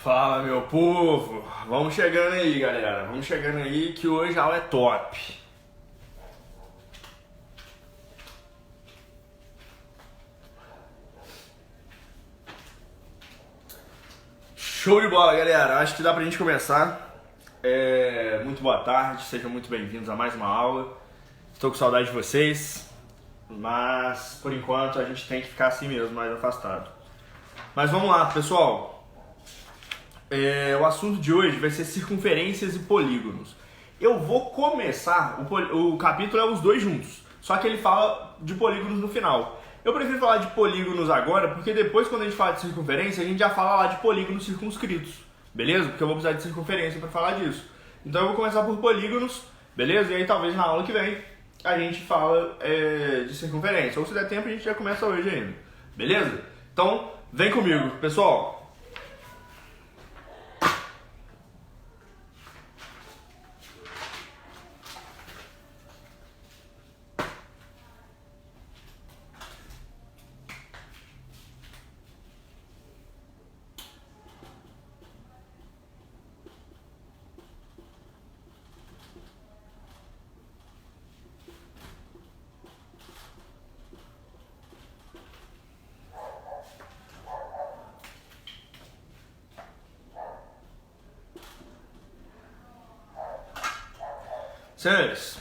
Fala, meu povo! Vamos chegando aí, galera. Vamos chegando aí que hoje a aula é top. Show de bola, galera. Acho que dá pra gente começar. Muito boa tarde, sejam muito bem-vindos a mais uma aula. Estou com saudade de vocês, mas por enquanto a gente tem que ficar assim mesmo, mais afastado. Mas vamos lá, pessoal. O assunto de hoje vai ser circunferências e polígonos. Eu vou começar, o capítulo é os dois juntos, só que ele fala de polígonos no final. Eu prefiro falar de polígonos agora, porque depois quando a gente fala de circunferência, a gente já fala lá de polígonos circunscritos, beleza? Porque eu vou precisar de circunferência para falar disso. Então eu vou começar por polígonos, beleza? E aí talvez na aula que vem a gente fala de circunferência, ou se der tempo a gente já começa hoje ainda, beleza? Então vem comigo, pessoal. Senhores,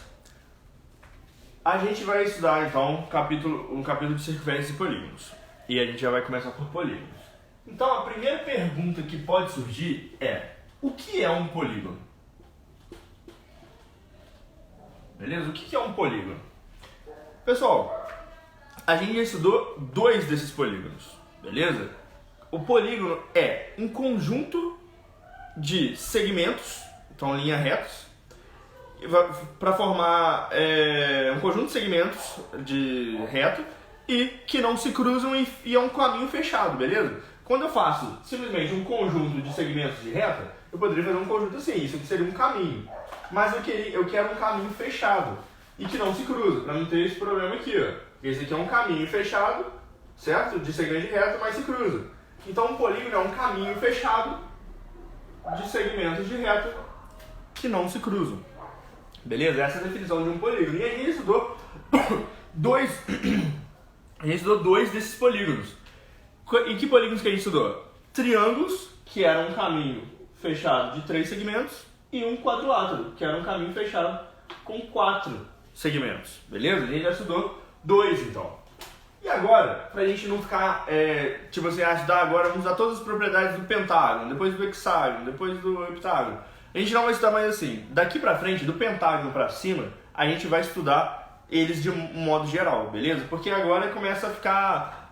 a gente vai estudar então um capítulo de circunferências e polígonos. E a gente já vai começar por polígonos. Então a primeira pergunta que pode surgir é: o que é um polígono? Beleza? O que é um polígono? Pessoal, a gente já estudou dois desses polígonos, beleza? O polígono é um conjunto de segmentos, então linhas retas, para formar um conjunto de segmentos de reto e que não se cruzam e é um caminho fechado, beleza? Quando eu faço simplesmente um conjunto de segmentos de reta, eu poderia fazer um conjunto assim, isso aqui seria um caminho. Mas eu quero um caminho fechado e que não se cruza, para não ter esse problema aqui, ó. Esse aqui é um caminho fechado, certo? De segmento de reta, mas se cruza. Então um polígono é um caminho fechado de segmentos de reta que não se cruzam. Beleza? Essa é a definição de um polígono. E a gente estudou dois desses polígonos. E que polígonos que a gente estudou? Triângulos, que era um caminho fechado de 3 segmentos, e um quadrilátero, que era um caminho fechado com 4 segmentos. Beleza? A gente já estudou 2, então. E agora, pra gente não ficar, estudar agora, vamos usar todas as propriedades do pentágono, depois do hexágono, depois do heptágono. A gente não vai estudar mais assim. Daqui pra frente, do pentágono pra cima, a gente vai estudar eles de um modo geral, beleza? Porque agora começa a ficar...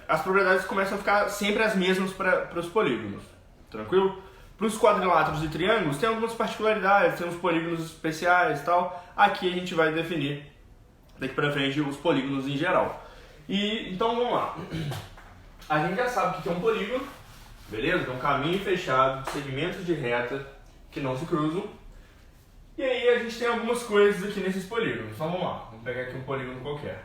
as propriedades começam a ficar sempre as mesmas para os polígonos. Tranquilo? Para os quadriláteros e triângulos tem algumas particularidades, tem uns polígonos especiais e tal. Aqui a gente vai definir, daqui pra frente, os polígonos em geral. Então vamos lá. A gente já sabe o que é um polígono. Beleza? Então, caminho fechado, segmentos de reta que não se cruzam. E aí a gente tem algumas coisas aqui nesses polígonos. Então vamos lá, vamos pegar aqui um polígono qualquer.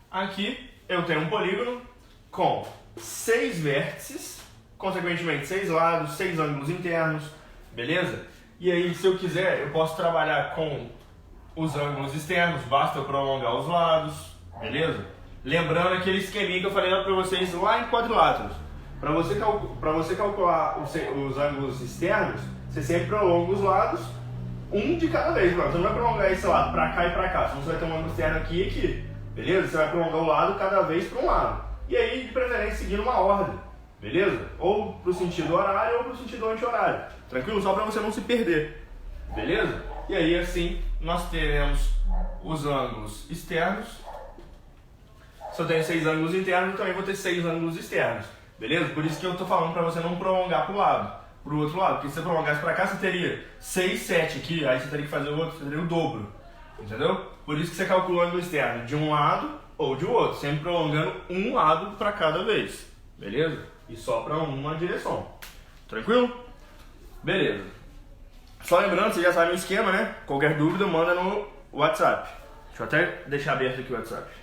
Aqui eu tenho um polígono com 6 vértices, consequentemente 6 lados, 6 ângulos internos, beleza? E aí, se eu quiser, eu posso trabalhar com os ângulos externos, basta eu prolongar os lados, beleza? Lembrando aquele esqueminha que eu falei para vocês lá em quadriláteros. Para você calcular os ângulos externos, você sempre prolonga os lados, um de cada vez. Você não vai prolongar esse lado para cá e para cá, senão você vai ter um ângulo externo aqui e aqui. Beleza? Você vai prolongar o lado cada vez para um lado. E aí, de preferência, seguindo uma ordem. Beleza? Ou para o sentido horário ou para o sentido anti-horário. Tranquilo? Só para você não se perder. Beleza? E aí, assim, nós teremos os ângulos externos. Se eu tenho 6 ângulos internos, eu também vou ter 6 ângulos externos, beleza? Por isso que eu estou falando para você não prolongar para o lado, para o outro lado, porque se você prolongasse para cá, você teria 6, 7 aqui, aí você teria que fazer o outro, você teria o dobro, entendeu? Por isso que você calcula o ângulo externo de um lado ou de outro, sempre prolongando um lado para cada vez, beleza? E só para uma direção, tranquilo? Beleza. Só lembrando, você já sabe o esquema, né? Qualquer dúvida, manda no WhatsApp. Deixa eu até deixar aberto aqui o WhatsApp.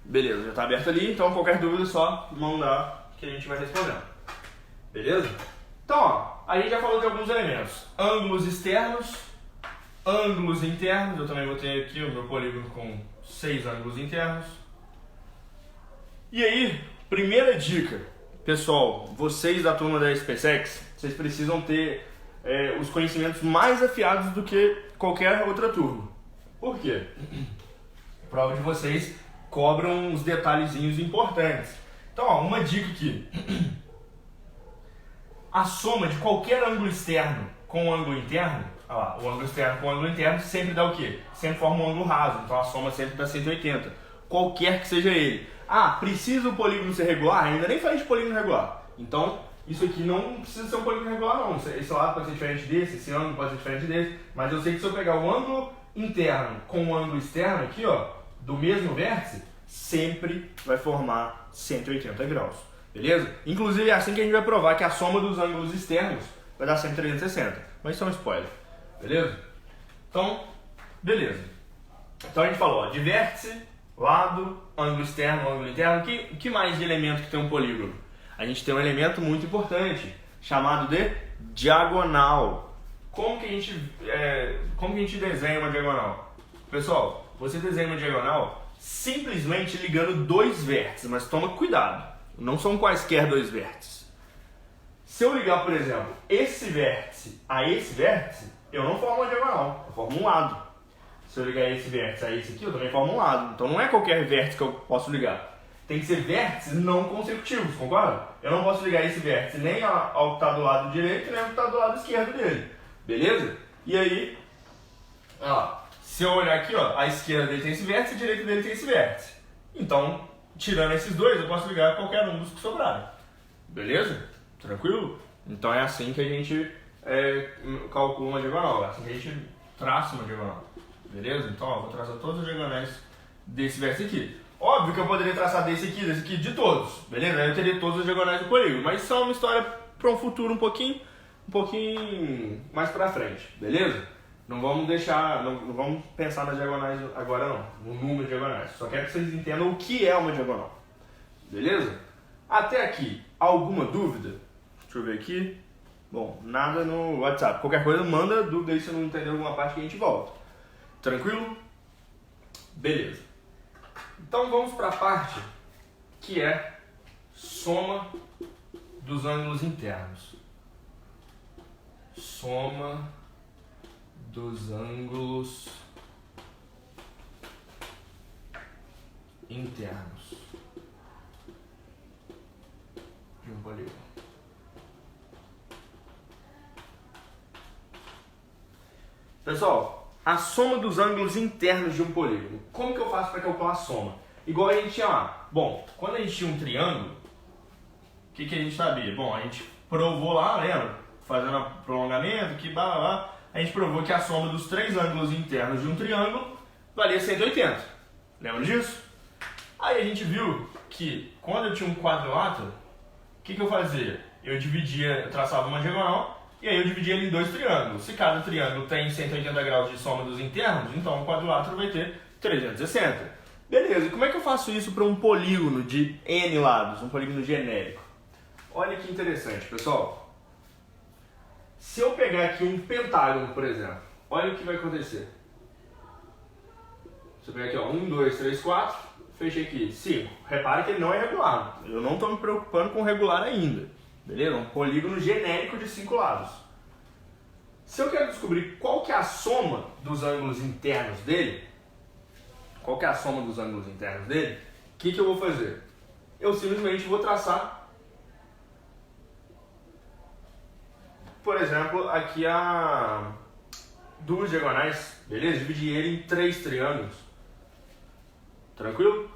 Beleza, já está aberto ali, então qualquer dúvida é só mandar que a gente vai respondendo. Beleza? Então, ó, a gente já falou de alguns elementos. Ângulos externos, ângulos internos. Eu também vou ter aqui o meu polígono com 6 ângulos internos. E aí, primeira dica, pessoal, vocês da turma da SpaceX, vocês precisam ter os conhecimentos mais afiados do que qualquer outra turma. Por quê? A prova de vocês cobra uns detalhezinhos importantes. Então, ó, uma dica aqui. A soma de qualquer ângulo externo com ângulo interno, ó lá, o ângulo externo com o ângulo interno sempre dá o quê? Sempre forma um ângulo raso, então a soma sempre dá 180, qualquer que seja ele. Ah, precisa o polígono ser regular? Ainda nem falei de polígono regular. Então, isso aqui não precisa ser um polígono regular não. Esse lado pode ser diferente desse, esse ângulo pode ser diferente desse, mas eu sei que se eu pegar o ângulo interno com o ângulo externo aqui, ó, do mesmo vértice, sempre vai formar 180 graus. Beleza? Inclusive é assim que a gente vai provar que a soma dos ângulos externos vai dar sempre 360. Mas isso é um spoiler. Beleza? Então, beleza. Então a gente falou, ó, de vértice, lado, ângulo externo, ângulo interno. Que mais de elemento que tem um polígono? A gente tem um elemento muito importante, chamado de diagonal. Como que a gente desenha uma diagonal? Pessoal, você desenha uma diagonal simplesmente ligando dois vértices, mas toma cuidado. Não são quaisquer dois vértices. Se eu ligar, por exemplo, esse vértice a esse vértice, eu não formo uma diagonal, eu formo um lado. Se eu ligar esse vértice a esse aqui, eu também formo um lado. Então não é qualquer vértice que eu posso ligar. Tem que ser vértices não consecutivos, concorda? Eu não posso ligar esse vértice nem ao que está do lado direito, nem ao que está do lado esquerdo dele. Beleza? E aí, ó, se eu olhar aqui, ó, a esquerda dele tem esse vértice, a direita dele tem esse vértice. Então, tirando esses dois, eu posso ligar qualquer um dos que sobrarem. Beleza? Tranquilo? Então é assim que a gente calcula uma diagonal, é assim que a gente traça uma diagonal. Beleza? Então, ó, vou traçar todas as diagonais desse vértice aqui. Óbvio que eu poderia traçar desse aqui, de todos. Beleza? Eu teria todas as diagonais do polígono, mas isso é uma história para um futuro um pouquinho mais pra frente. Beleza? Não vamos deixar, não vamos pensar nas diagonais agora não, no número de diagonais. Só quero que vocês entendam o que é uma diagonal. Beleza? Até aqui, alguma dúvida? Deixa eu ver aqui. Bom, nada no WhatsApp. Qualquer coisa, manda dúvida aí se não entender alguma parte que a gente volta. Tranquilo? Beleza. Então vamos para a parte que é soma dos ângulos internos. Soma dos ângulos internos de um polígono. Pessoal, a soma dos ângulos internos de um polígono. Como que eu faço para calcular a soma? Igual a gente tinha lá. Bom, quando a gente tinha um triângulo, o que a gente sabia? Bom, a gente provou lá, lembra? Fazendo prolongamento, que blá blá blá. A gente provou que a soma dos três ângulos internos de um triângulo valia 180. Lembra disso? Aí a gente viu que quando eu tinha um quadrilátero, o que eu fazia? Eu traçava uma diagonal e aí eu dividia ele em dois triângulos. Se cada triângulo tem 180 graus de soma dos internos, então o quadrilátero vai ter 360. Beleza, e como é que eu faço isso para um polígono de N lados, um polígono genérico? Olha que interessante, pessoal. Se eu pegar aqui um pentágono, por exemplo, olha o que vai acontecer. Se eu pegar aqui, ó, 1, 2, 3, 4, fechei aqui, 5. Repare que ele não é regular. Eu não estou me preocupando com regular ainda. Beleza? Um polígono genérico de 5 lados. Se eu quero descobrir qual que é a soma dos ângulos internos dele, o que eu vou fazer? Eu simplesmente vou traçar, por exemplo, aqui há duas diagonais, beleza? Dividir ele em 3 triângulos. Tranquilo?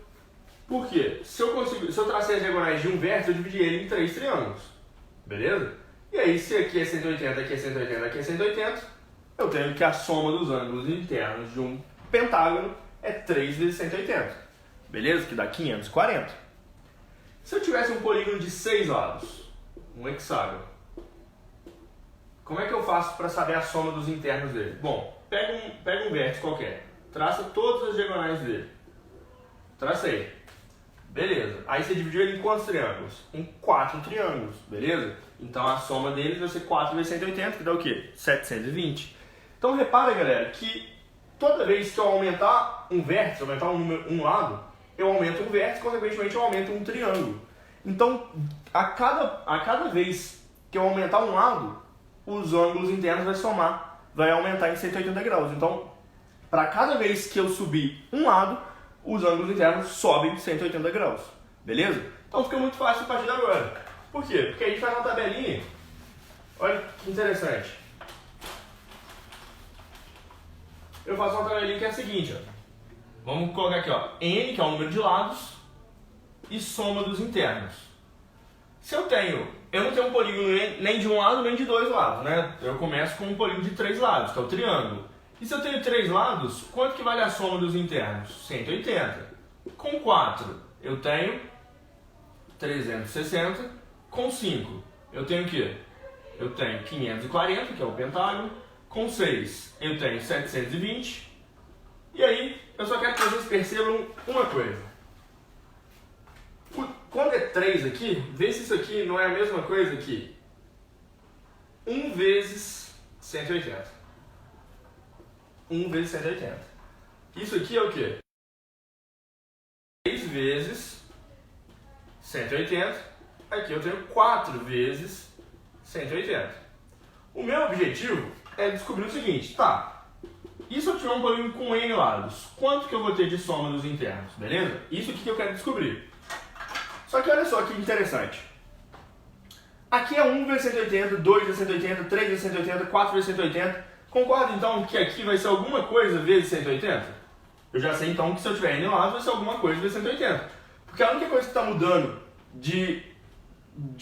Por quê? Se eu tracei as diagonais de um vértice, eu dividi ele em 3 triângulos. Beleza? E aí, se aqui é 180, aqui é 180, aqui é 180, eu tenho que a soma dos ângulos internos de um pentágono é 3 vezes 180. Beleza? Que dá 540. Se eu tivesse um polígono de 6 lados, um hexágono, como é que eu faço para saber a soma dos internos dele? Bom, pega um vértice qualquer, traça todas as diagonais dele. Tracei. Beleza. Aí você dividiu ele em quantos triângulos? Em 4 triângulos, beleza? Então a soma deles vai ser 4 vezes 180, que dá o quê? 720. Então repara, galera, que toda vez que eu aumentar um vértice, aumentar um lado, eu aumento um vértice, consequentemente eu aumento um triângulo. Então, a cada vez que eu aumentar um lado, os ângulos internos vai somar, vai aumentar em 180 graus. Então, para cada vez que eu subir um lado, os ângulos internos sobem 180 graus. Beleza? Então fica muito fácil a partir de agora. Por quê? Porque a gente faz uma tabelinha. Olha que interessante. Eu faço uma tabelinha que é a seguinte, ó. Vamos colocar aqui, ó, n, que é o número de lados, e soma dos internos. Se eu não tenho um polígono nem de um lado nem de dois lados, né? Eu começo com um polígono de 3 lados, que é o triângulo. E se eu tenho 3 lados, quanto que vale a soma dos internos? 180. Com 4, eu tenho 360. Com 5, eu tenho o quê? Eu tenho 540, que é o pentágono. Com 6, eu tenho 720. E aí, eu só quero que vocês percebam uma coisa. Quando é 3 aqui, vê se isso aqui não é a mesma coisa que 1 vezes 180. 1 vezes 180. Isso aqui é o quê? 3 vezes 180. Aqui eu tenho 4 vezes 180. O meu objetivo é descobrir o seguinte, tá? E se eu tiver um polígono com n lados, quanto que eu vou ter de soma dos internos, beleza? Isso aqui que eu quero descobrir. Só que olha só que interessante. Aqui é 1 vezes 180, 2 vezes 180, 3 vezes 180, 4 vezes 180. Concorda então que aqui vai ser alguma coisa vezes 180? Eu já sei então que se eu tiver n lados vai ser alguma coisa vezes 180. Porque a única coisa que está mudando de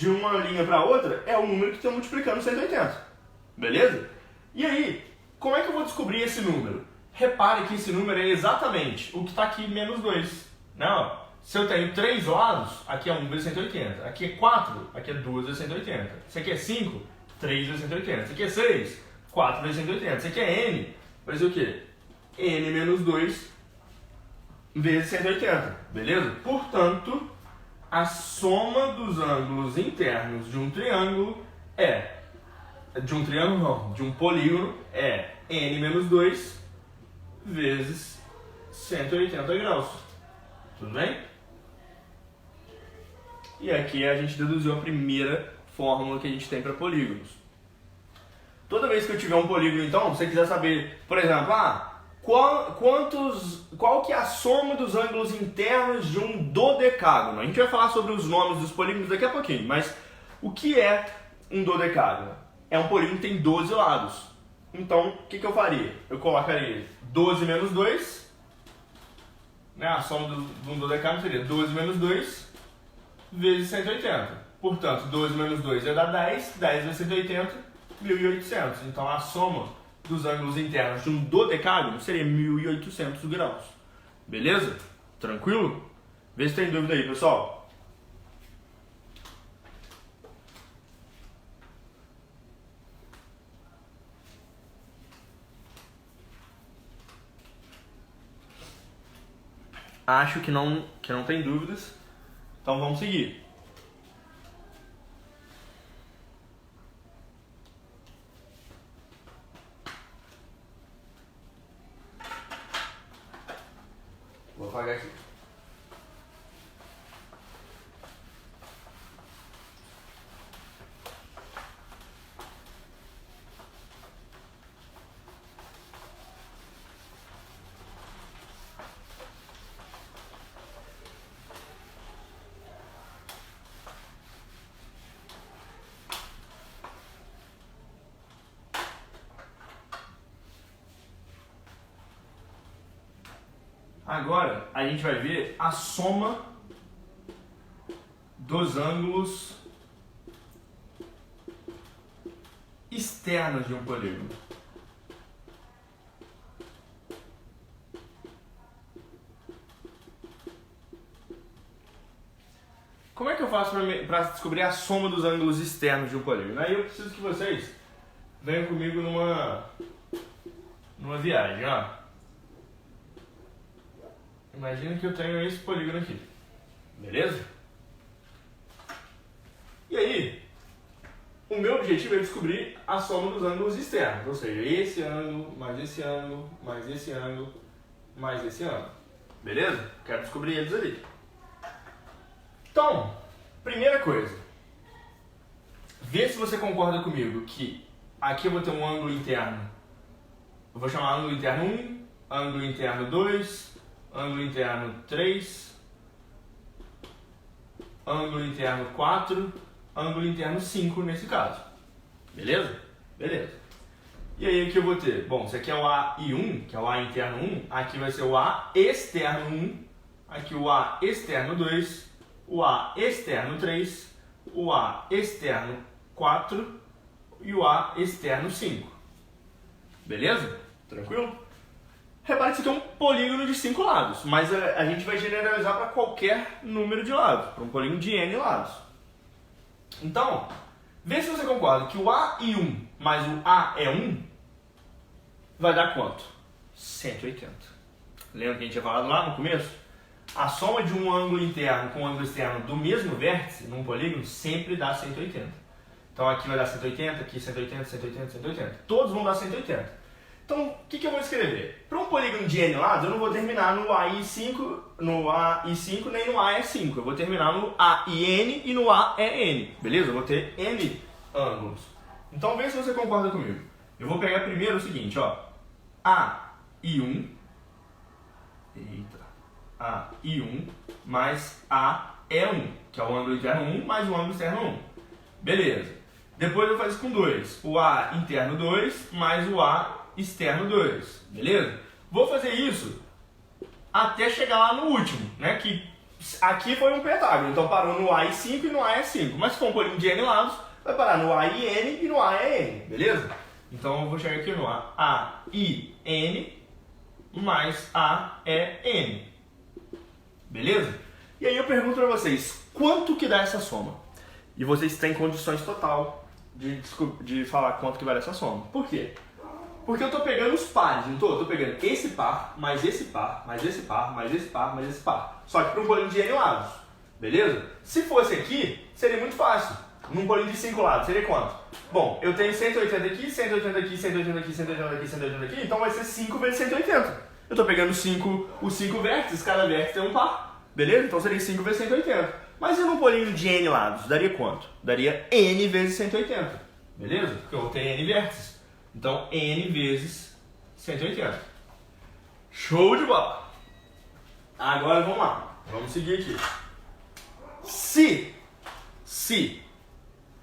uma linha para outra é o número que está multiplicando 180. Beleza? E aí, como é que eu vou descobrir esse número? Repare que esse número é exatamente o que está aqui menos 2. Não, se eu tenho 3 lados, aqui é 1 vezes 180. Aqui é 4, aqui é 2 vezes 180. Isso aqui é 5, 3 vezes 180. Isso aqui é 6, 4 vezes 180. Isso aqui é n, vai ser o quê? n menos 2 vezes 180. Beleza? Portanto, a soma dos ângulos internos de um triângulo de um polígono é n menos 2 vezes 180 graus. Tudo bem? E aqui a gente deduziu a primeira fórmula que a gente tem para polígonos. Toda vez que eu tiver um polígono, então, se você quiser saber, por exemplo, qual que é a soma dos ângulos internos de um dodecágono? A gente vai falar sobre os nomes dos polígonos daqui a pouquinho, mas o que é um dodecágono? É um polígono que tem 12 lados. Então, o que eu faria? Eu colocaria 12 menos 2, né? A soma de um dodecágono seria 12 menos 2 vezes 180. Portanto, 12 menos 2 vai dar 10, 10 vezes 180, 1800. Então, a soma dos ângulos internos de um dodecágono seria 1800 graus. Beleza? Tranquilo? Vê se tem dúvida aí, pessoal. Acho que não tem dúvidas. Então vamos seguir. Vou apagar aqui. Agora a gente vai ver a soma dos ângulos externos de um polígono. Como é que eu faço para descobrir a soma dos ângulos externos de um polígono? Aí eu preciso que vocês venham comigo numa viagem, ó. Imagina que eu tenho esse polígono aqui. Beleza? E aí, o meu objetivo é descobrir a soma dos ângulos externos, ou seja, esse ângulo, mais esse ângulo, mais esse ângulo, mais esse ângulo. Beleza? Quero descobrir eles ali. Então, primeira coisa, vê se você concorda comigo que aqui eu vou ter um ângulo interno. Eu vou chamar ângulo interno 1, ângulo interno 2, ângulo interno 3, ângulo interno 4, ângulo interno 5 nesse caso. Beleza? Beleza. E aí aqui eu vou ter, bom, isso aqui é o AI1, que é o A interno 1, aqui vai ser o A externo 1, aqui o A externo 2, o A externo 3, o A externo 4 e o A externo 5. Beleza? Tranquilo? Repare que isso aqui é um polígono de 5 lados, mas a gente vai generalizar para qualquer número de lados, para um polígono de n lados. Então, vê se você concorda que o AI1 mais o AE1 vai dar quanto? 180. Lembra que a gente tinha falado lá no começo? A soma de um ângulo interno com um ângulo externo do mesmo vértice, num polígono, sempre dá 180. Então aqui vai dar 180, aqui 180, 180, 180. Todos vão dar 180. Então, o que eu vou escrever? Para um polígono de n lados, eu não vou terminar no AI5 nem no AE5. Eu vou terminar no AIN e no AEN. Beleza? Eu vou ter n ângulos. Então, vê se você concorda comigo. Eu vou pegar primeiro o seguinte, ó. AI1. Eita. AI1 mais AE1, que é o ângulo interno 1 mais o ângulo externo 1. Beleza. Depois eu vou fazer isso com 2. O A interno 2 mais o A externo 2. Beleza? Vou fazer isso até chegar lá no último, né? Que aqui foi um pentágono, então parou no AI5 e no AE5. Mas se for um polígono de n lados, vai parar no AIN e no AEN. Beleza? Então eu vou chegar aqui no AIN mais AEN. Beleza? E aí eu pergunto para vocês, quanto que dá essa soma? E vocês têm condições total de falar quanto que vai dar essa soma. Por quê? Porque eu estou pegando os pares, não estou? Eu estou pegando esse par, mais esse par, mais esse par, mais esse par, mais esse par. Só que para um polígono de n lados. Beleza? Se fosse aqui, seria muito fácil. Num polígono de 5 lados, seria quanto? Bom, eu tenho 180 aqui, 180 aqui, 180 aqui, 180 aqui, 180 aqui, então vai ser 5 vezes 180. Eu estou pegando os 5 vértices, cada vértice tem um par. Beleza? Então seria 5 vezes 180. Mas e num polígono de n lados? Daria quanto? Daria n vezes 180. Beleza? Porque eu tenho n vértices. Então, n vezes 180. Show de bola! Agora vamos lá. Vamos seguir aqui. Se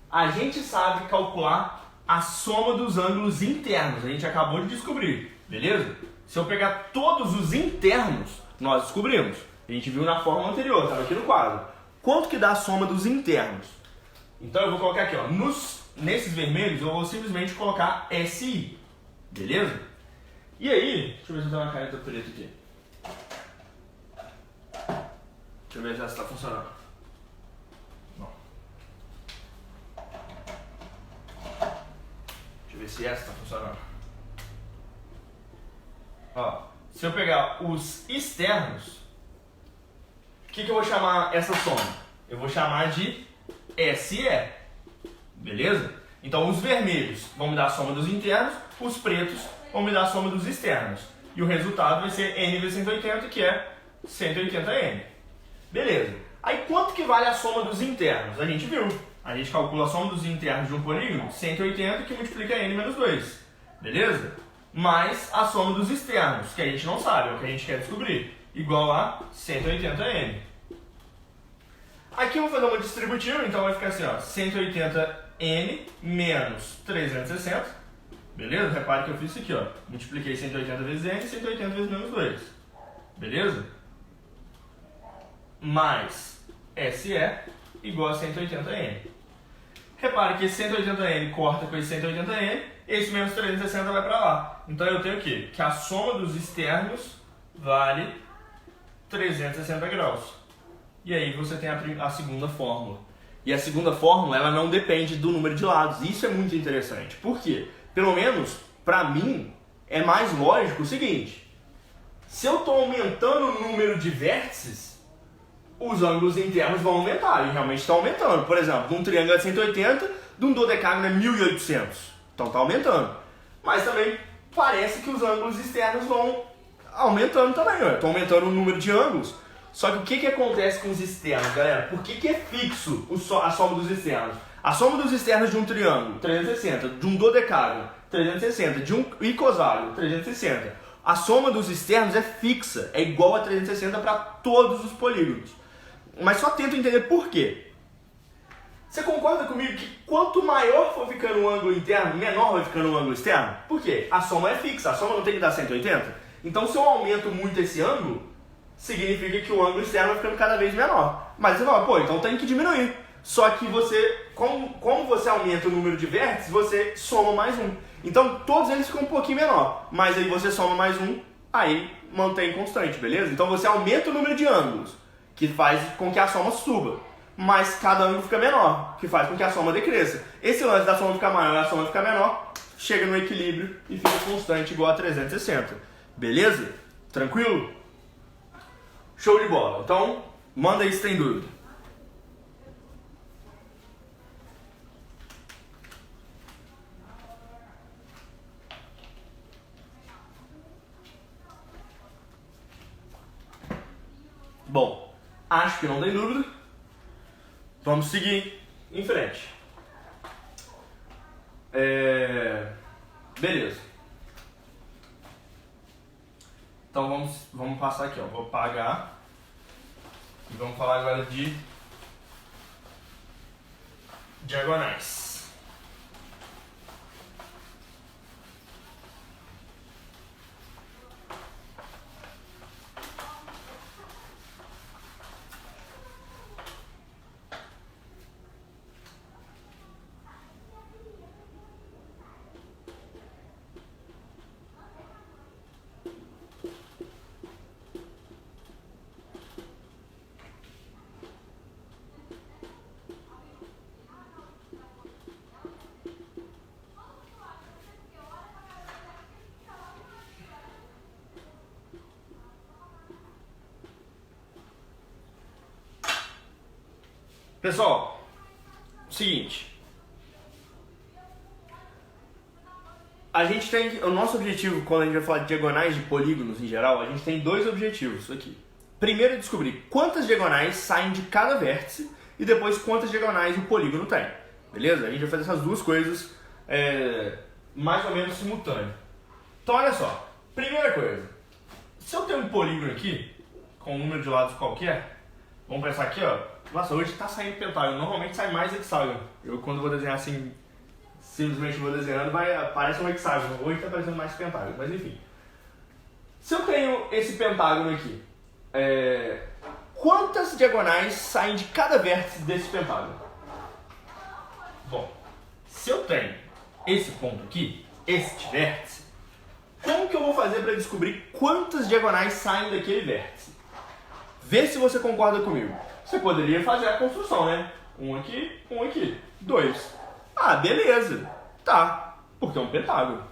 a gente sabe calcular a soma dos ângulos internos, a gente acabou de descobrir, beleza? Se eu pegar todos os internos, nós descobrimos. A gente viu na fórmula anterior, estava aqui no quadro. Quanto que dá a soma dos internos? Então eu vou colocar aqui, ó, nesses vermelhos eu vou simplesmente colocar SI, beleza? E aí, deixa eu ver se eu tenho uma caneta preta aqui. Deixa eu ver se essa está funcionando. Não. Deixa eu ver se essa está funcionando. Ó, se eu pegar os externos, o que eu vou chamar essa soma? Eu vou chamar de SE. Beleza? Então os vermelhos vão me dar a soma dos internos, os pretos vão me dar a soma dos externos. E o resultado vai ser N vezes 180, que é 180N. Beleza. Aí quanto que vale a soma dos internos? A gente viu. A gente calcula a soma dos internos de um polígono, 180, que multiplica N menos 2. Beleza? Mais a soma dos externos, que a gente não sabe, é o que a gente quer descobrir. Igual a 180N. Aqui eu vou fazer uma distributiva, então vai ficar assim, ó, 180N menos 360. Beleza? Repare que eu fiz isso aqui, ó. Multipliquei 180 vezes N e 180 vezes menos 2. Beleza? Mais SE igual a 180N. Repare que esse 180N corta com esse 180N, esse menos 360 vai para lá. Então eu tenho o quê? Que a soma dos externos vale 360 graus. E aí você tem a segunda fórmula. E a segunda fórmula, ela não depende do número de lados. Isso é muito interessante. Por quê? Pelo menos, para mim, é mais lógico o seguinte. Se eu estou aumentando o número de vértices, os ângulos internos vão aumentar, e realmente estão aumentando. Por exemplo, de um triângulo é 180, de um dodecágono é 1800. Então está aumentando. Mas também parece que os ângulos externos vão aumentando também, né? Estão aumentando o número de ângulos. Só que o que acontece com os externos, galera? Por que é fixo a soma dos externos? A soma dos externos de um triângulo, 360, de um dodecágono, 360, de um icoságono, 360. A soma dos externos é fixa, é igual a 360 para todos os polígonos. Mas só tenta entender por quê. Você concorda comigo que quanto maior for ficando o ângulo interno, menor vai ficando o ângulo externo? Por quê? A soma é fixa, a soma não tem que dar 180. Então se eu aumento muito esse ângulo, significa que o ângulo externo vai ficando cada vez menor. Mas você fala, pô, então tem que diminuir. Só que você, como você aumenta o número de vértices, você soma mais um. Então todos eles ficam um pouquinho menor. Mas aí você soma mais um, aí mantém constante, beleza? Então você aumenta o número de ângulos, que faz com que a soma suba. Mas cada ângulo fica menor, que faz com que a soma decresça. Esse lance da soma ficar maior e a soma ficar menor, chega no equilíbrio e fica constante igual a 360. Beleza? Tranquilo? Show de bola. Então, manda aí se tem dúvida. Bom, acho que não tem dúvida. Vamos seguir em frente. Beleza. Então vamos passar aqui, ó. Vou apagar. E vamos falar agora de diagonais. Pessoal, seguinte, a gente tem, o nosso objetivo quando a gente vai falar de diagonais de polígonos em geral, a gente tem dois objetivos aqui. Primeiro é descobrir quantas diagonais saem de cada vértice e depois quantas diagonais o polígono tem, beleza? A gente vai fazer essas duas coisas mais ou menos simultâneo. Então olha só, primeira coisa, se eu tenho um polígono aqui, com um número de lados qualquer, vamos pensar aqui, ó. Nossa, hoje tá saindo pentágono, normalmente sai mais hexágono. Eu quando vou desenhar assim, simplesmente vou desenhando, parece um hexágono. Hoje tá parecendo mais pentágono, mas enfim. Se eu tenho esse pentágono aqui, quantas diagonais saem de cada vértice desse pentágono? Bom, se eu tenho esse ponto aqui, este vértice, como que eu vou fazer para descobrir quantas diagonais saem daquele vértice? Vê se você concorda comigo. Você poderia fazer a construção, né? Um aqui, dois. Ah, beleza. Tá, porque é um pentágono.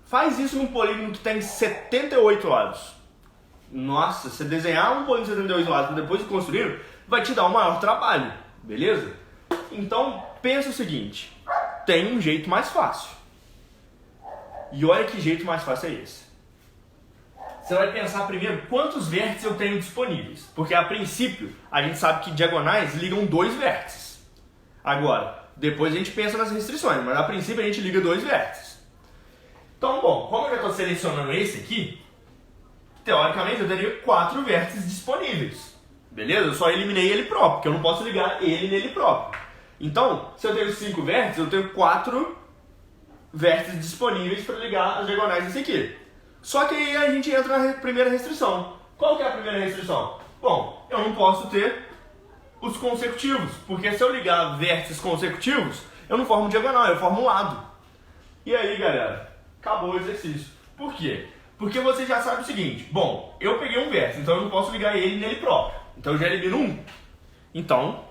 Faz isso num polígono que tem 78 lados. Nossa, se desenhar um polígono de 78 lados e depois de construir, vai te dar um maior trabalho, beleza? Então, pensa o seguinte, tem um jeito mais fácil. E olha que jeito mais fácil é esse. Você vai pensar primeiro quantos vértices eu tenho disponíveis. Porque a princípio, a gente sabe que diagonais ligam dois vértices. Agora, depois a gente pensa nas restrições, mas a princípio a gente liga dois vértices. Então, bom, como eu já estou selecionando esse aqui, teoricamente eu teria 4 vértices disponíveis. Beleza? Eu só eliminei ele próprio, porque eu não posso ligar ele nele próprio. Então, se eu tenho 5 vértices, eu tenho 4 vértices disponíveis para ligar as diagonais desse aqui. Só que aí a gente entra na primeira restrição. Qual que é a primeira restrição? Bom, eu não posso ter os consecutivos, porque se eu ligar vértices consecutivos, eu não formo diagonal, eu formo um lado. E aí, galera, acabou o exercício. Por quê? Porque você já sabe o seguinte, bom, eu peguei um vértice, então eu não posso ligar ele nele próprio. Então eu já elimino um. Então,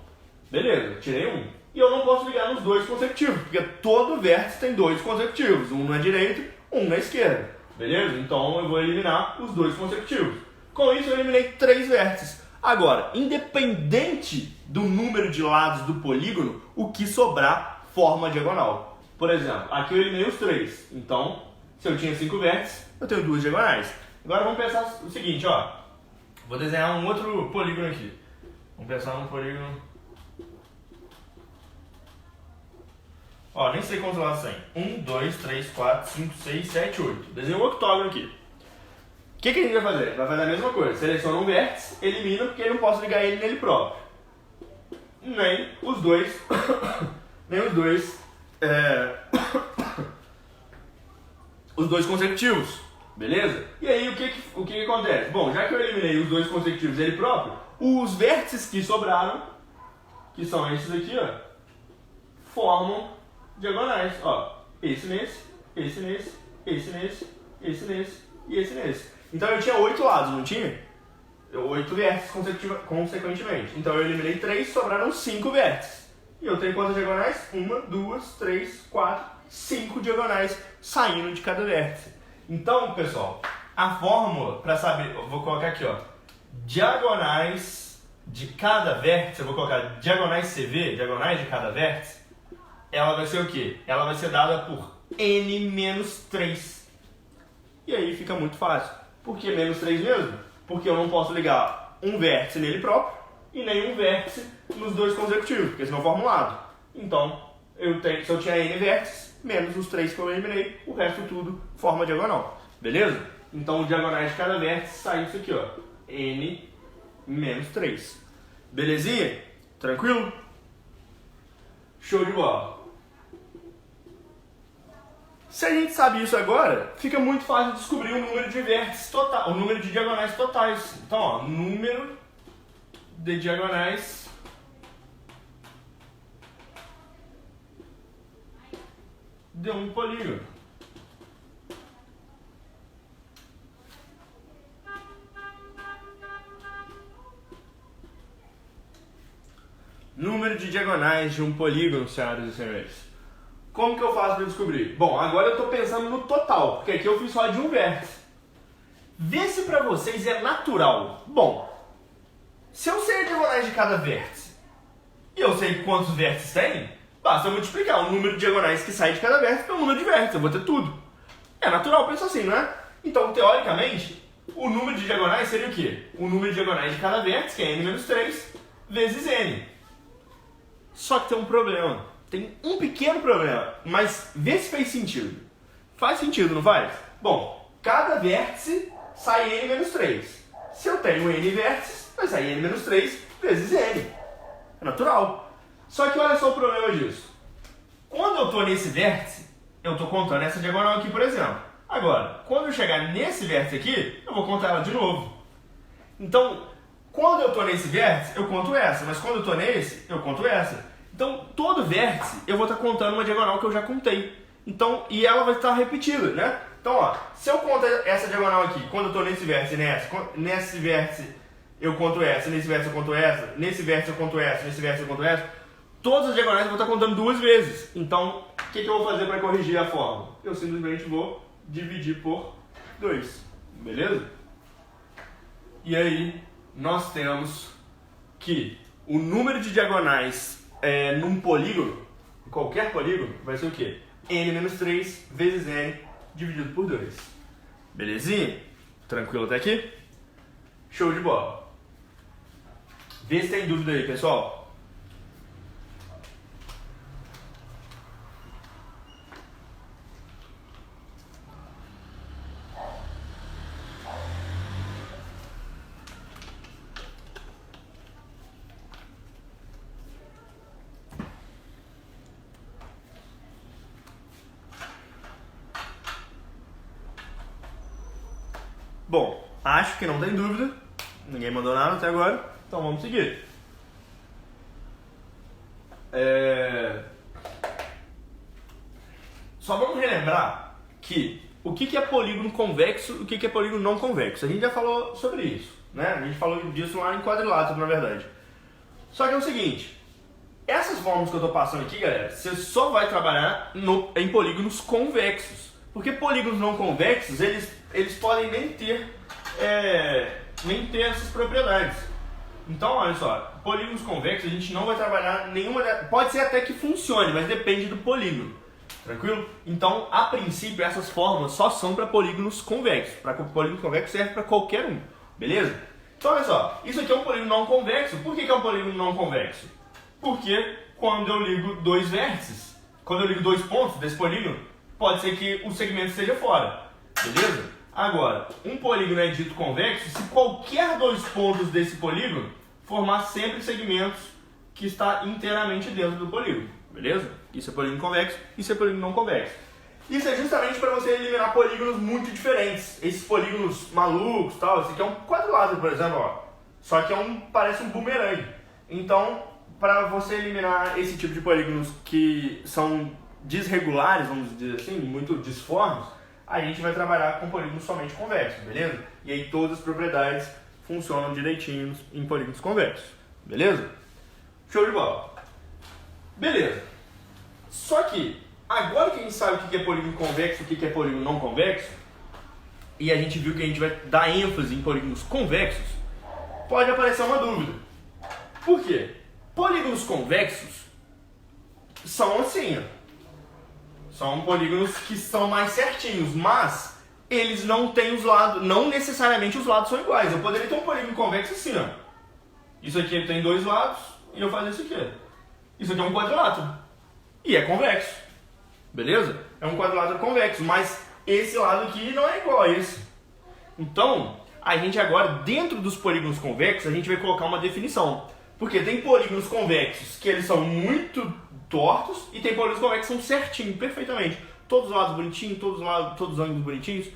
beleza, tirei um. E eu não posso ligar nos dois consecutivos, porque todo vértice tem dois consecutivos, um na direita, um na esquerda. Beleza? Então eu vou eliminar os dois consecutivos. Com isso eu eliminei 3 vértices. Agora, independente do número de lados do polígono, o que sobrar forma a diagonal. Por exemplo, aqui eu eliminei os 3. Então, se eu tinha 5 vértices, eu tenho 2 diagonais. Agora vamos pensar o seguinte, ó. Vou desenhar um outro polígono aqui. Vamos pensar num polígono... Ó, nem sei quantos lados tem. 1, 2, 3, 4, 5, 6, 7, 8. Desenho um octógono aqui. O que a gente vai fazer? Vai fazer a mesma coisa. Seleciona um vértice, elimina, porque eu não posso ligar ele nele próprio. Nem os dois... nem os dois... os dois consecutivos. Beleza? E aí, o que acontece? Bom, já que eu eliminei os dois consecutivos dele próprio, os vértices que sobraram, que são esses aqui, ó, formam diagonais. Ó, esse nesse, esse nesse, esse nesse, esse nesse e esse nesse. Então eu tinha 8 lados, não tinha? 8 vértices consequentemente. Então eu eliminei 3, sobraram 5 vértices. E eu tenho quantas diagonais? 1, 2, 3, 4, 5 diagonais saindo de cada vértice. Então, pessoal, a fórmula para saber, eu vou colocar aqui, ó, diagonais de cada vértice, eu vou colocar diagonais CV, diagonais de cada vértice, ela vai ser o quê? Ela vai ser dada por n menos 3. E aí fica muito fácil. Por que menos 3 mesmo? Porque eu não posso ligar um vértice nele próprio e nenhum vértice nos dois consecutivos, porque senão forma um lado. Então, se eu tinha n vértices, menos os 3 que eu eliminei, o resto tudo forma diagonal. Beleza? Então, o diagonais de cada vértice sai isso aqui, ó. N menos 3. Belezinha? Tranquilo? Show de bola. Se a gente sabe isso agora, fica muito fácil descobrir o número de vértices total, o número de diagonais totais. Então, ó, número de diagonais de um polígono. Número de diagonais de um polígono, senhoras e senhores. Como que eu faço para descobrir? Bom, agora eu estou pensando no total, porque aqui eu fiz só de um vértice. Vê se para vocês é natural. Bom, se eu sei a diagonais de cada vértice e eu sei quantos vértices tem, basta eu multiplicar o número de diagonais que sai de cada vértice pelo número de vértices, eu vou ter tudo. É natural, pensa assim, não é? Então, teoricamente, o número de diagonais seria o quê? O número de diagonais de cada vértice, que é n menos 3, vezes n. Só que tem um problema. Tem um pequeno problema, mas vê se fez sentido. Faz sentido, não faz? Bom, cada vértice sai n menos 3. Se eu tenho n vértices, vai sair n menos 3 vezes n. É natural. Só que olha só o problema disso. Quando eu estou nesse vértice, eu estou contando essa diagonal aqui, por exemplo. Agora, quando eu chegar nesse vértice aqui, eu vou contar ela de novo. Então, quando eu estou nesse vértice, eu conto essa. Mas quando eu estou nesse, eu conto essa. Então, todo vértice, eu vou estar contando uma diagonal que eu já contei. Então, e ela vai estar repetida, né? Então, ó, se eu conto essa diagonal aqui, quando eu estou nesse vértice e nesse vértice eu conto essa, nesse vértice eu conto essa, nesse vértice eu conto essa, nesse vértice eu conto essa, todas as diagonais eu vou estar contando 2 vezes. Então, o que eu vou fazer para corrigir a fórmula? Eu simplesmente vou dividir por 2, beleza? E aí, nós temos que o número de diagonais num polígono, qualquer polígono, vai ser o quê? n menos 3 vezes n dividido por 2. Belezinha? Tranquilo até aqui? Show de bola. Vê se tem dúvida aí, pessoal. Bom, acho que não tem dúvida. Ninguém mandou nada até agora. Então vamos seguir. Só vamos relembrar que o que é polígono convexo e o que é polígono não convexo. A gente já falou sobre isso, né? A gente falou disso lá em quadrilátero, na verdade. Só que é o seguinte, essas fórmulas que eu estou passando aqui, galera, você só vai trabalhar em polígonos convexos. Porque polígonos não convexos, eles podem nem ter essas propriedades. Então, olha só, polígonos convexos a gente não vai trabalhar nenhuma... Pode ser até que funcione, mas depende do polígono. Tranquilo? Então, a princípio, essas fórmulas só são para polígonos convexos. Para polígono convexo serve para qualquer um. Beleza? Então, olha só, isso aqui é um polígono não convexo. Por que é um polígono não convexo? Porque quando eu ligo dois vértices, quando eu ligo dois pontos desse polígono, pode ser que o segmento esteja fora. Beleza? Agora, um polígono é dito convexo se qualquer dois pontos desse polígono formar sempre segmentos que está inteiramente dentro do polígono. Beleza? Isso é polígono convexo, isso é polígono não convexo. Isso é justamente para você eliminar polígonos muito diferentes. Esses polígonos malucos, tal. Esse aqui é um quadrilátero, por exemplo, ó. Só que parece um bumerangue. Então, para você eliminar esse tipo de polígonos que são desregulares, vamos dizer assim, muito disformes, a gente vai trabalhar com polígonos somente convexos, beleza? E aí todas as propriedades funcionam direitinho em polígonos convexos, beleza? Show de bola. Beleza. Só que, agora que a gente sabe o que é polígono convexo e o que é polígono não convexo, e a gente viu que a gente vai dar ênfase em polígonos convexos, pode aparecer uma dúvida. Por quê? Polígonos convexos são assim, ó. São polígonos que são mais certinhos, mas eles não têm os lados, não necessariamente os lados são iguais. Eu poderia ter um polígono convexo assim, ó. Isso aqui ele tem dois lados e eu fazer isso aqui. Isso aqui é um quadrilátero e é convexo, beleza? É um quadrilátero convexo, mas esse lado aqui não é igual a esse. Então, a gente agora, dentro dos polígonos convexos, a gente vai colocar uma definição. Porque tem polígonos convexos que eles são muito tortos e tem polígonos convexos que são certinhos, perfeitamente. Todos os lados bonitinhos, todos os ângulos bonitinhos.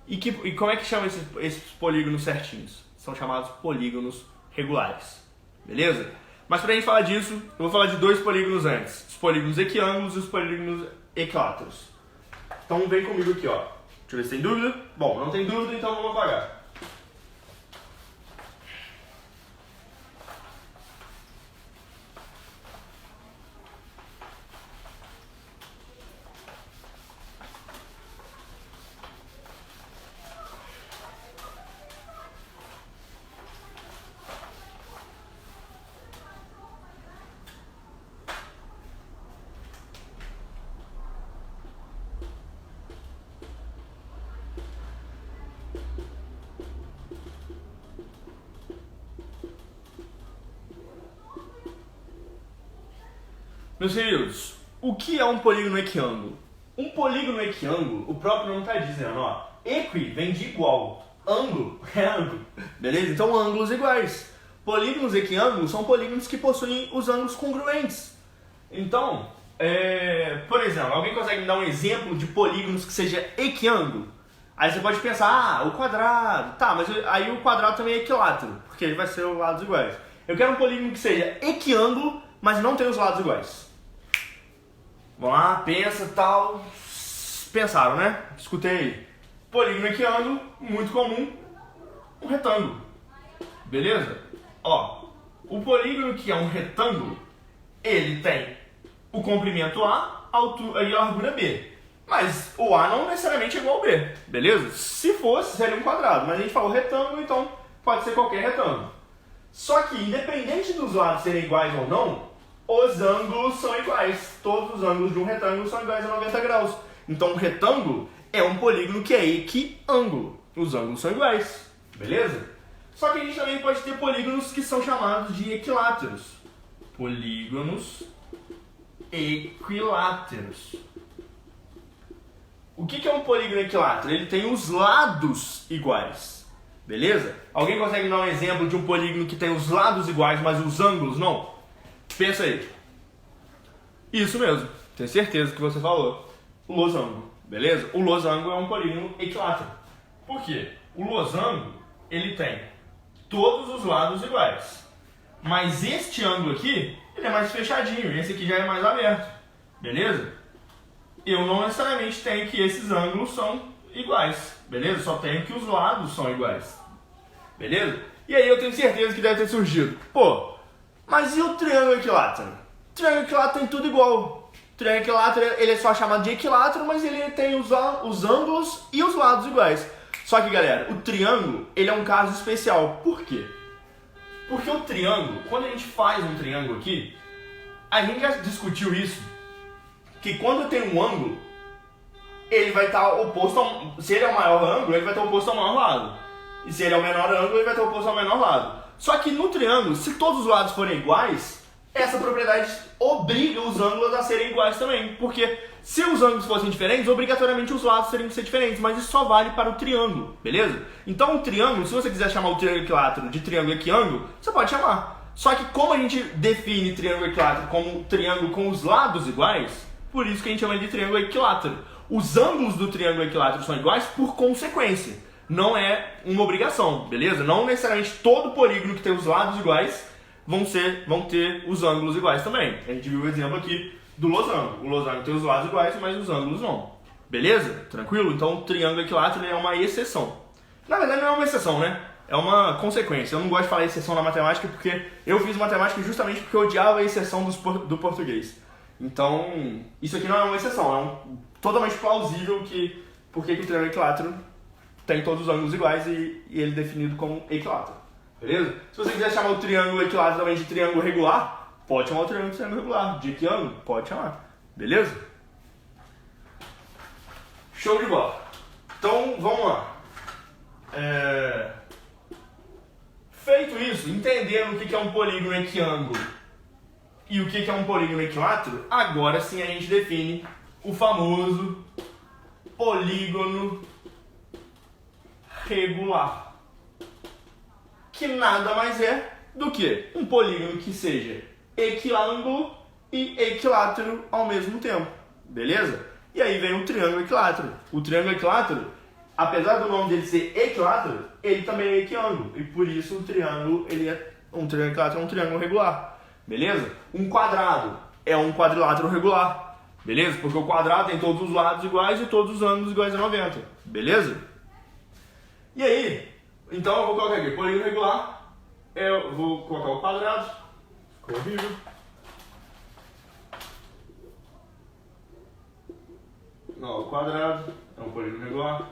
E como é que chama esses polígonos certinhos? São chamados polígonos regulares. Beleza? Mas pra gente falar disso, eu vou falar de dois polígonos antes. Os polígonos equiângulos e os polígonos equiláteros. Então vem comigo aqui, ó. Deixa eu ver se tem dúvida. Bom, não tem dúvida, então vamos apagar. Meus queridos, o que é um polígono equiângulo? Um polígono equiângulo, o próprio nome está dizendo, ó, equi vem de igual, ângulo é ângulo, beleza? Então ângulos iguais. Polígonos equiângulos são polígonos que possuem os ângulos congruentes. Então, por exemplo, alguém consegue me dar um exemplo de polígonos que seja equiângulo? Aí você pode pensar, o quadrado, tá, mas aí o quadrado também é equilátero, porque ele vai ser os lados iguais. Eu quero um polígono que seja equiângulo, mas não tem os lados iguais. Vamos lá, pensa, tal. Pensaram, né? Escutei aí. Polígono equiângulo, muito comum, um retângulo. Beleza? Ó, o polígono que é um retângulo, ele tem o comprimento A e a largura B. Mas o A não necessariamente é igual ao B, beleza? Se fosse, seria um quadrado. Mas a gente falou retângulo, então pode ser qualquer retângulo. Só que, independente dos lados serem iguais ou não, os ângulos são iguais. Todos os ângulos de um retângulo são iguais a 90 graus. Então, um retângulo é um polígono que é equiângulo. Os ângulos são iguais, beleza? Só que a gente também pode ter polígonos que são chamados de equiláteros. Polígonos equiláteros. O que é um polígono equilátero? Ele tem os lados iguais, beleza? Alguém consegue dar um exemplo de um polígono que tem os lados iguais, mas os ângulos não? Pensa aí. Isso mesmo, tenho certeza que você falou. O losango, beleza? O losango é um polígono equilátero. Por quê? O losango, ele tem todos os lados iguais. Mas este ângulo aqui, ele é mais fechadinho, esse aqui já é mais aberto, beleza? Eu não necessariamente tenho que esses ângulos são iguais, beleza? Só tenho que os lados são iguais, beleza? E aí eu tenho certeza que deve ter surgido, pô, mas e o triângulo equilátero? O triângulo equilátero tem tudo igual. O triângulo equilátero, ele é só chamado de equilátero, mas ele tem os ângulos e os lados iguais. Só que, galera, o triângulo, ele é um caso especial. Por quê? Porque o triângulo, quando a gente faz um triângulo aqui, a gente já discutiu isso, que quando tem um ângulo, ele vai estar oposto ao... Se ele é o maior ângulo, ele vai estar oposto ao maior lado. E se ele é o menor ângulo, ele vai estar oposto ao menor lado. Só que no triângulo, se todos os lados forem iguais, essa propriedade obriga os ângulos a serem iguais também. Porque se os ângulos fossem diferentes, obrigatoriamente os lados teriam que ser diferentes. Mas isso só vale para o triângulo, beleza? Então o triângulo, se você quiser chamar o triângulo equilátero de triângulo equiângulo, você pode chamar. Só que como a gente define triângulo equilátero como triângulo com os lados iguais, por isso que a gente chama de triângulo equilátero. Os ângulos do triângulo equilátero são iguais por consequência. Não é uma obrigação, beleza? Não necessariamente todo polígono que tem os lados iguais vão ter os ângulos iguais também. A gente viu o exemplo aqui do losango. O losango tem os lados iguais, mas os ângulos não. Beleza? Tranquilo? Então o triângulo equilátero é uma exceção. Na verdade não é uma exceção, né? É uma consequência. Eu não gosto de falar exceção na matemática porque eu fiz matemática justamente porque eu odiava a exceção do português. Então, isso aqui não é uma exceção, é totalmente plausível que o triângulo equilátero tem todos os ângulos iguais e ele é definido como equilátero. Beleza? Se você quiser chamar o triângulo equilátero também de triângulo regular, pode chamar o triângulo de triângulo regular. De equiângulo, pode chamar. Beleza? Show de bola. Então, vamos lá. Feito isso, entendendo o que é um polígono equiângulo e o que é um polígono equilátero, agora sim a gente define o famoso polígono regular, que nada mais é do que um polígono que seja equiângulo e equilátero ao mesmo tempo, beleza? E aí vem o triângulo equilátero. O triângulo equilátero, apesar do nome dele ser equilátero, ele também é equiângulo, e por isso o triângulo, um triângulo equilátero é um triângulo regular, beleza? Um quadrado é um quadrilátero regular, beleza? Porque o quadrado tem todos os lados iguais e todos os ângulos iguais a 90, beleza? E aí, então eu vou colocar aqui, polígono regular, eu vou colocar o quadrado, ficou horrível. Não, o quadrado é um polígono regular.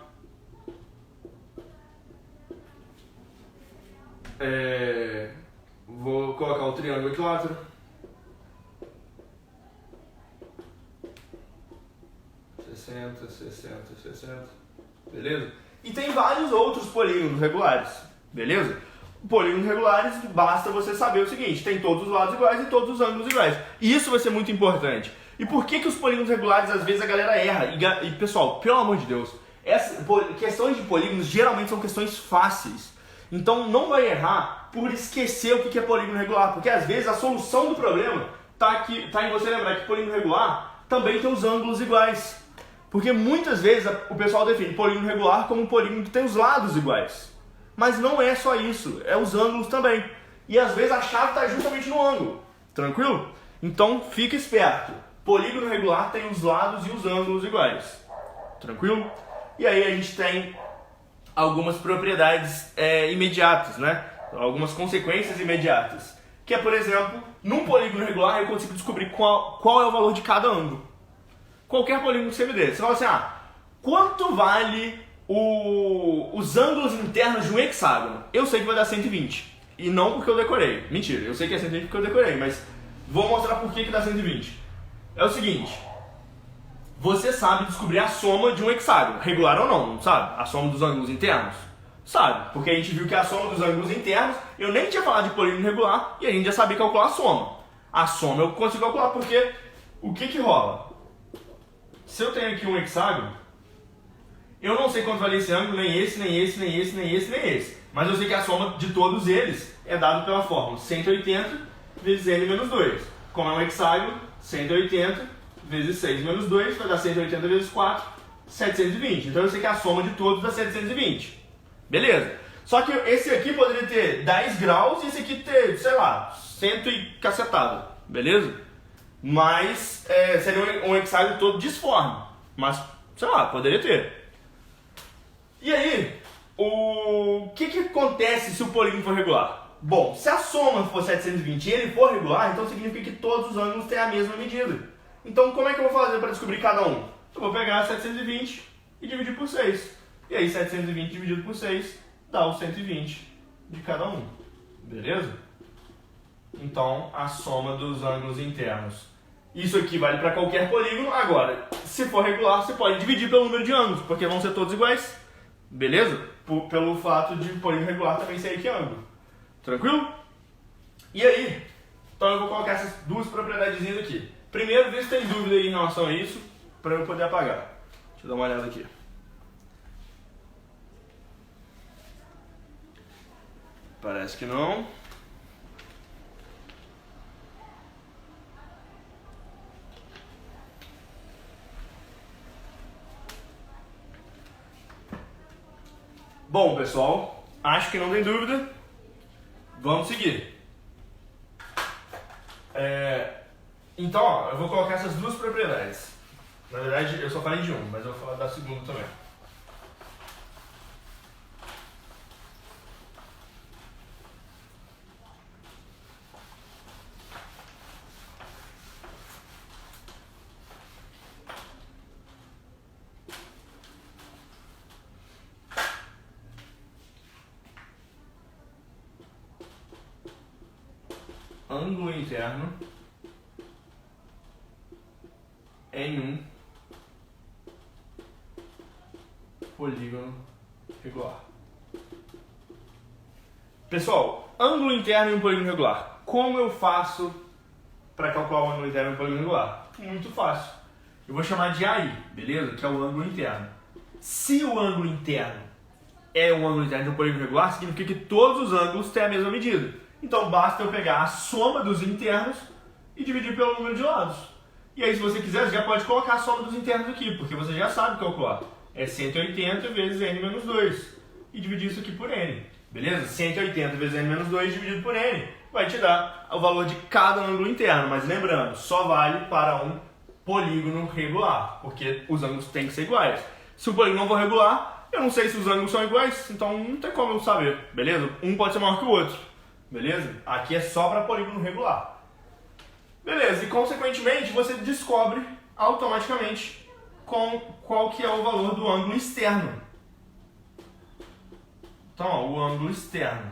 Vou colocar o triângulo equilátero. Sessenta. Beleza? E tem vários outros polígonos regulares, beleza? Polígonos regulares, basta você saber o seguinte, tem todos os lados iguais e todos os ângulos iguais. E isso vai ser muito importante. E por que os polígonos regulares, às vezes, a galera erra? E pessoal, pelo amor de Deus, questões de polígonos geralmente são questões fáceis. Então não vai errar por esquecer o que é polígono regular, porque às vezes a solução do problema tá em você lembrar que polígono regular também tem os ângulos iguais. Porque muitas vezes o pessoal define polígono regular como um polígono que tem os lados iguais. Mas não é só isso, é os ângulos também. E às vezes a chave está justamente no ângulo. Tranquilo? Então fica esperto. Polígono regular tem os lados e os ângulos iguais. Tranquilo? E aí a gente tem algumas propriedades imediatas, né? Algumas consequências imediatas. Que é, por exemplo, num polígono regular eu consigo descobrir qual é o valor de cada ângulo. Qualquer polígono que você me dê. Você fala assim, quanto vale os ângulos internos de um hexágono? Eu sei que vai dar 120. E não porque eu decorei. Mentira, eu sei que é 120 porque eu decorei, mas vou mostrar por que dá 120. É o seguinte, você sabe descobrir a soma de um hexágono, regular ou não sabe? A soma dos ângulos internos? Sabe, porque a gente viu que a soma dos ângulos internos, eu nem tinha falado de polígono regular, e a gente já sabia calcular a soma. A soma eu consigo calcular porque o que rola? Se eu tenho aqui um hexágono, eu não sei quanto vale esse ângulo, nem esse, nem esse, nem esse, nem esse, nem esse. Mas eu sei que a soma de todos eles é dada pela fórmula 180 vezes n menos 2. Como é um hexágono, 180 vezes 6 menos 2 vai dar 180 vezes 4, 720. Então eu sei que a soma de todos dá 720. Beleza. Só que esse aqui poderia ter 10 graus e esse aqui ter, sei lá, 100 e cacetada. Beleza? Mas seria um hexágono todo disforme. Mas, sei lá, poderia ter. E aí, o que acontece se o polígono for regular? Bom, se a soma for 720 e ele for regular, então significa que todos os ângulos têm a mesma medida. Então, como é que eu vou fazer para descobrir cada um? Eu vou pegar 720 e dividir por 6. E aí, 720 dividido por 6 dá o 120 de cada um. Beleza? Então, a soma dos ângulos internos. Isso aqui vale para qualquer polígono. Agora, se for regular, você pode dividir pelo número de ângulos, porque vão ser todos iguais. Beleza? Pelo fato de polígono regular também ser aqui ângulo. Tranquilo? E aí? Então eu vou colocar essas duas propriedadezinhas aqui. Primeiro, ver se tem dúvida aí em relação a isso, para eu poder apagar. Deixa eu dar uma olhada aqui. Parece que não. Bom, pessoal, acho que não tem dúvida. Vamos seguir. Então, ó, eu vou colocar essas duas propriedades. Na verdade, eu só falei de uma, mas eu vou falar da segunda também. Ângulo interno em um polígono regular. Pessoal, ângulo interno em um polígono regular. Como eu faço para calcular o ângulo interno em um polígono regular? Muito fácil. Eu vou chamar de AI, beleza? Que é o ângulo interno. Se o ângulo interno é um ângulo interno de um polígono regular, significa que todos os ângulos têm a mesma medida. Então basta eu pegar a soma dos internos e dividir pelo número de lados. E aí, se você quiser, você já pode colocar a soma dos internos aqui, porque você já sabe calcular. É 180 vezes n menos 2. E dividir isso aqui por n. Beleza? 180 vezes n menos 2 dividido por n vai te dar o valor de cada ângulo interno. Mas lembrando, só vale para um polígono regular, porque os ângulos têm que ser iguais. Se o polígono não for regular, eu não sei se os ângulos são iguais, então não tem como eu saber. Beleza? Um pode ser maior que o outro. Beleza? Aqui é só para polígono regular. Beleza, e consequentemente você descobre automaticamente qual que é o valor do ângulo externo. Então, ó, o ângulo externo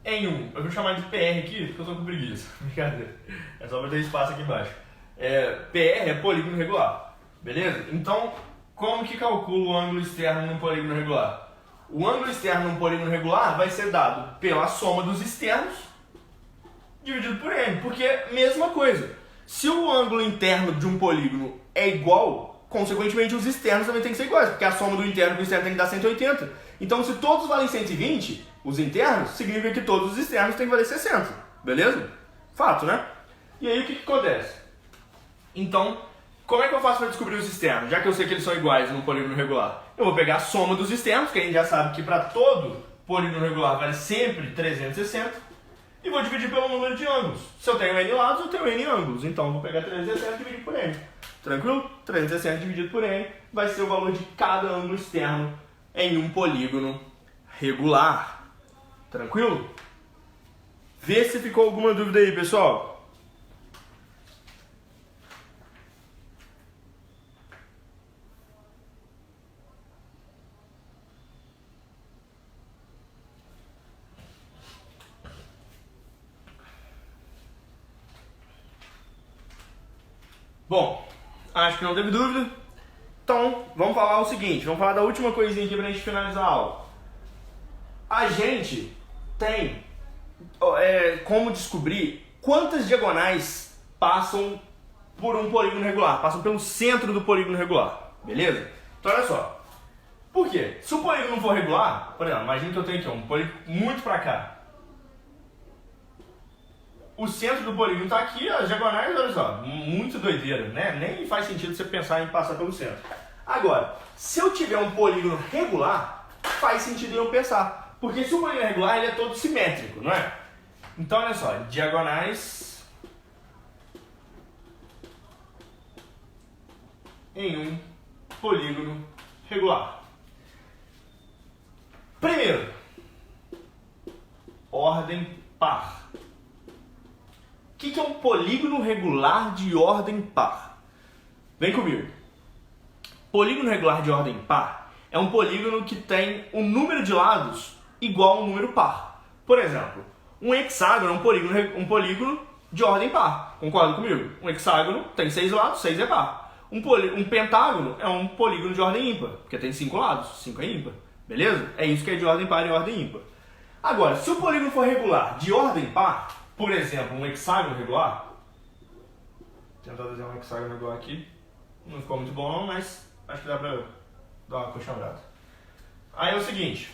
em um, eu vou chamar de PR aqui porque eu tô com preguiça. Brincadeira. É só para ter espaço aqui embaixo. PR é polígono regular. Beleza? Então, como que calcula o ângulo externo num polígono regular? O ângulo externo num polígono regular vai ser dado pela soma dos externos dividido por n, porque mesma coisa. Se o ângulo interno de um polígono é igual, consequentemente os externos também têm que ser iguais, porque a soma do interno com o externo tem que dar 180. Então, se todos valem 120, os internos, significa que todos os externos têm que valer 60. Beleza? Fato, né? E aí o que acontece? Então, como é que eu faço para descobrir os externos, já que eu sei que eles são iguais num polígono regular? Eu vou pegar a soma dos externos, que a gente já sabe que para todo polígono regular vale sempre 360, e vou dividir pelo número de ângulos. Se eu tenho n lados, eu tenho n ângulos, então eu vou pegar 360 e dividir por n. Tranquilo? 360 dividido por n vai ser o valor de cada ângulo externo em um polígono regular. Tranquilo? Vê se ficou alguma dúvida aí, pessoal. Bom, acho que não teve dúvida. Então, vamos falar o seguinte, vamos falar da última coisinha aqui pra gente finalizar a aula. A gente tem como descobrir quantas diagonais passam por um polígono regular, passam pelo centro do polígono regular, beleza? Então olha só, por quê? Se o polígono não for regular, por exemplo, imagina que eu tenho aqui um polígono muito pra cá. O centro do polígono está aqui, as diagonais, olha só, muito doideira, né? Nem faz sentido você pensar em passar pelo centro. Agora, se eu tiver um polígono regular, faz sentido eu pensar. Porque se o polígono é regular, ele é todo simétrico, não é? Então, olha só, diagonais em um polígono regular. Primeiro, ordem par. O que é um polígono regular de ordem par? Vem comigo. Polígono regular de ordem par é um polígono que tem um número de lados igual a um número par. Por exemplo, um hexágono é um polígono de ordem par. Concorda comigo? Um hexágono tem 6 lados, 6 é par. Um pentágono é um polígono de ordem ímpar, porque tem 5 lados, 5 é ímpar. Beleza? É isso que é de ordem par e ordem ímpar. Agora, se o polígono for regular de ordem par, por exemplo, um hexágono regular, vou tentar desenhar um hexágono regular aqui, não ficou muito bom não, mas acho que dá pra dar uma coxambrada. Aí é o seguinte,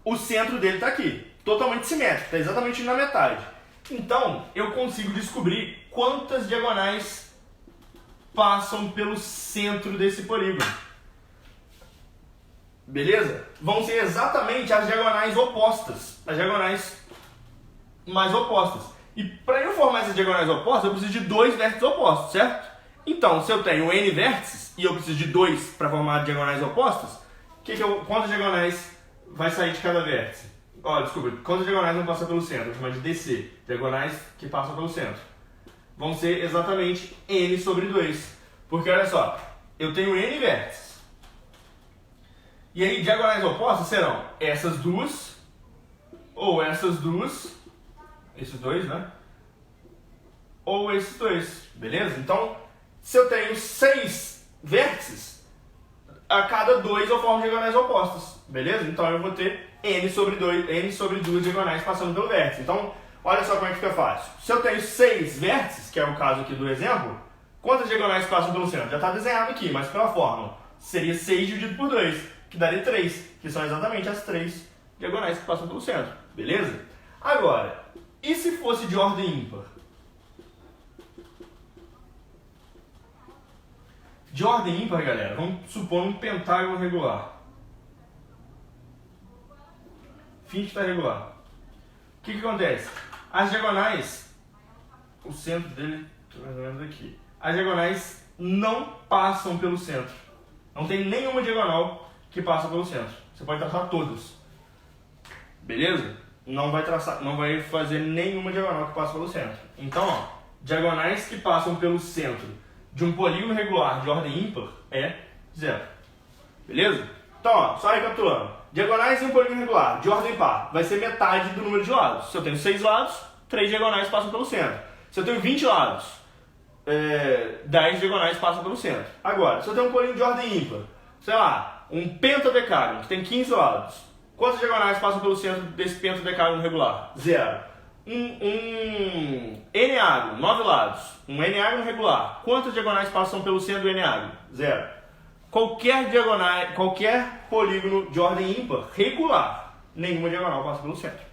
o centro dele está aqui, totalmente simétrico, está exatamente na metade. Então, eu consigo descobrir quantas diagonais passam pelo centro desse polígono. Beleza? Vão ser exatamente as diagonais opostas, as diagonais mais opostas. E para eu formar essas diagonais opostas, eu preciso de 2 vértices opostos, certo? Então, se eu tenho n vértices e eu preciso de 2 para formar diagonais opostas, quantas diagonais vai sair de cada vértice? Desculpa, quantas diagonais vão passar pelo centro? Vou chamar de DC, diagonais que passam pelo centro. Vão ser exatamente n sobre 2. Porque olha só, eu tenho n vértices. E aí, diagonais opostas serão essas duas, ou essas duas, esses dois, né? Ou esses dois, beleza? Então, se eu tenho 6 vértices, a cada 2 eu formo diagonais opostas, beleza? Então eu vou ter n sobre 2 diagonais passando pelo vértice. Então, olha só como é que fica fácil. Se eu tenho 6 vértices, que é o caso aqui do exemplo, quantas diagonais passam pelo centro? Já está desenhado aqui, mas pela fórmula. Seria 6 dividido por 2. Que daria 3, que são exatamente as 3 diagonais que passam pelo centro, beleza? Agora, e se fosse de ordem ímpar? De ordem ímpar, galera, vamos supor um pentágono regular. Finge que está regular. O que acontece? As diagonais, o centro dele, mais ou menos aqui, as diagonais não passam pelo centro. Não tem nenhuma diagonal que passa pelo centro. Você pode traçar todos. Beleza? Não vai fazer nenhuma diagonal que passa pelo centro. Então, ó, diagonais que passam pelo centro de um polígono regular de ordem ímpar é 0. Beleza? Então, ó, só recapitulando. Diagonais em um polígono regular de ordem par vai ser metade do número de lados. Se eu tenho 6 lados, 3 diagonais passam pelo centro. Se eu tenho 20 lados, 10 diagonais passam pelo centro. Agora, se eu tenho um polígono de ordem ímpar, sei lá, um pentadecágono que tem 15 lados, quantas diagonais passam pelo centro desse pentadecágono regular? 0. Um eneágono, 9 lados, um eneágono regular, quantas diagonais passam pelo centro do eneágono? 0. Qualquer polígono de ordem ímpar regular, nenhuma diagonal passa pelo centro.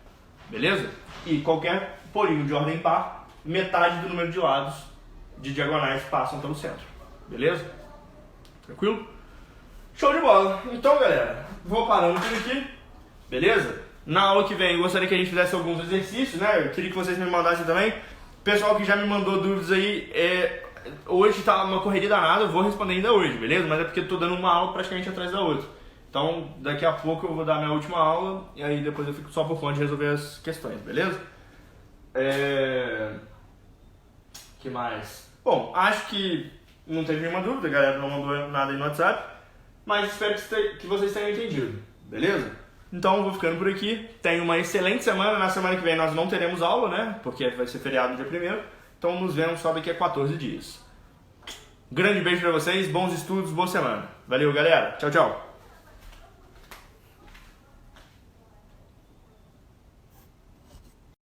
Beleza? E qualquer polígono de ordem par, metade do número de lados de diagonais passam pelo centro. Beleza? Tranquilo? Show de bola! Então, galera, vou parando por aqui, beleza? Na aula que vem eu gostaria que a gente fizesse alguns exercícios, né? Eu queria que vocês me mandassem também. Pessoal que já me mandou dúvidas aí, hoje tá uma correria danada, eu vou responder ainda hoje, beleza? Mas é porque eu tô dando uma aula praticamente atrás da outra. Então, daqui a pouco eu vou dar minha última aula e aí depois eu fico só por conta de resolver as questões, beleza? Que mais? Bom, acho que não teve nenhuma dúvida, a galera não mandou nada aí no WhatsApp. Mas espero que vocês tenham entendido, beleza? Então eu vou ficando por aqui. Tenha uma excelente semana. Na semana que vem nós não teremos aula, né? Porque vai ser feriado no dia 1º. Então nos vemos só daqui a 14 dias. Grande beijo pra vocês, bons estudos, boa semana. Valeu, galera. Tchau, tchau.